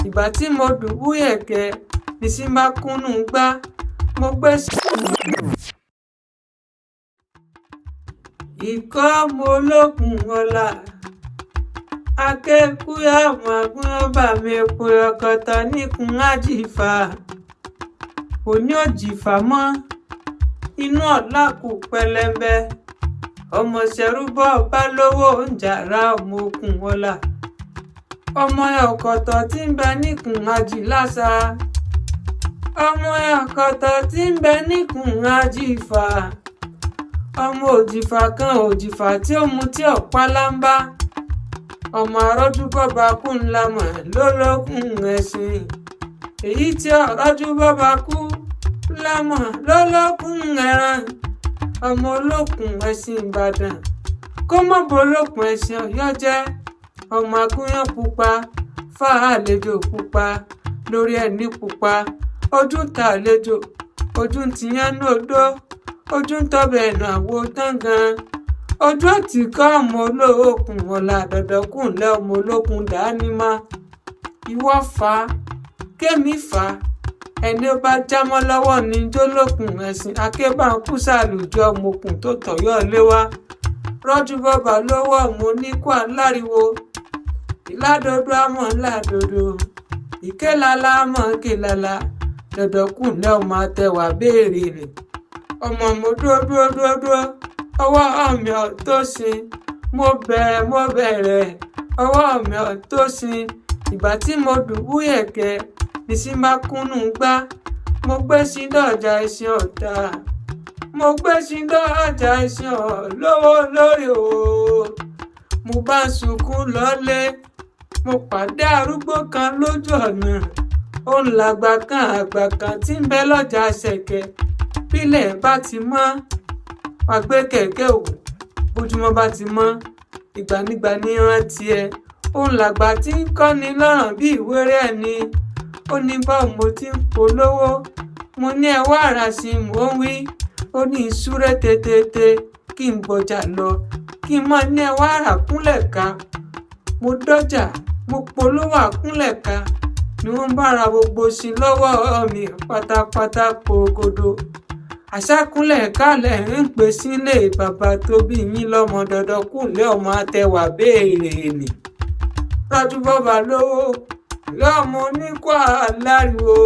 ìgbà tí mo dùbúyẹ̀kẹ́ nísìn bá kúnnú gbá mo gbé ikọ́ mo lókun ọ̀la akẹ́kùyà màgúnọ́bà mi epo ọkọ̀tọ̀ níkun àjìfà òní òjìfà mọ́ inú ọ̀la kù pẹlẹbẹ ọmọ ṣẹrúbọ bá lówó oúnjàrá ọmọ okùn ọ̀la ọmọ ọkọ̀tọ̀ tí ń bẹ níkun àjìláṣà ọmọ ọkọ̀tọ̀ tí ń bẹ níkun àjìfà ọmọ òjìfà kan òjìfà tí ó mu tí ọ̀pá lámbá ọmọ arọ́jú bọ́ba kú ńlá mọ̀ lólókùn ẹ̀sìn èyí tí ọ̀rọ́jú bọ́ba kú ńlá mọ̀ lólókùn ẹran ọmọ olókùn ẹ̀sìn Ìbàdàn kó mọ̀ bó olókùn ẹ̀sìn Ọ̀yọ́ jẹ́ ọmọ agúnyán pupa fáà àlejò pupa lórí ẹni pupa ojú ń ta àlejò ojú ń tiyán ní odó ojú ń tọ́bẹ̀ ẹ̀nà àwo tángan ojú òtí kọ́ ọmọ olókùn ọ̀la dọ̀dọ̀kùnlẹ̀ ọmọ olókùn dánimá ìwọ fà á kémi fà á ẹni ó bá jámọ́ lọ́wọ́ ní jólókùn ẹ̀sìn akébánkú sàlùjọ ọmọkùn tó tọ̀yọ́ lé wá rọ́jú bọ́bà lówó ọmọ oníkó aláriwo ìládòdó àmọ́ ńládodo ìkélala àmọ́ kélala dọ̀dọ̀kùnlẹ̀ ọmọ àtẹwà béèrè rẹ̀ ọmọ mo dúró ọwọ́ mi ò tó sin mo bẹ̀rẹ̀ ọwọ́ mi ò tó sin ìgbà tí mo dùbúyẹ̀kẹ́ nísìn bá kúnnú gbá mo gbé sí dọ̀jà ẹṣin ọ̀tá mo gbé sí dọ̀jà ẹṣin lówó lórí o mo bá sunkún lọ́lé mo pàdé arúgbó kan lójú ọ̀nà ó ń làgbà kan àgbà kan tí ń bẹ lọ́jà ṣẹ̀kẹ̀ bílẹ̀ bá ti mọ́ wá gbé kẹ̀kẹ́ òwò bójúmọ́ bá ti mọ́ ìgbànígbà ní rántí ẹ òun làgbà tí ń kọ́ni lọ́rùn bí ìwéré ẹni ó ní báwo mo ti ń polówó mo ní ẹ wá ara sí mò ń wí ó ní ìsúré tètè kí n gbọjà lọ kí n mọ ní ẹ wá ara kúnlẹ̀ ká mo dọ́jà mo polówó àkúnlẹ̀ ká ni wọ́n bá ra gbogbo sí lọ́wọ́ mi pátápátá pogodo àṣàkúnlẹ̀ kálẹ̀ ń pè sílé bàbá tó bí yín lọ́mọ dọ̀dọ̀kùnlé ọmọ àtẹwà béèrè nì rọ́jú bọ́bà lówó lọ́mọ oníkó aláriwo.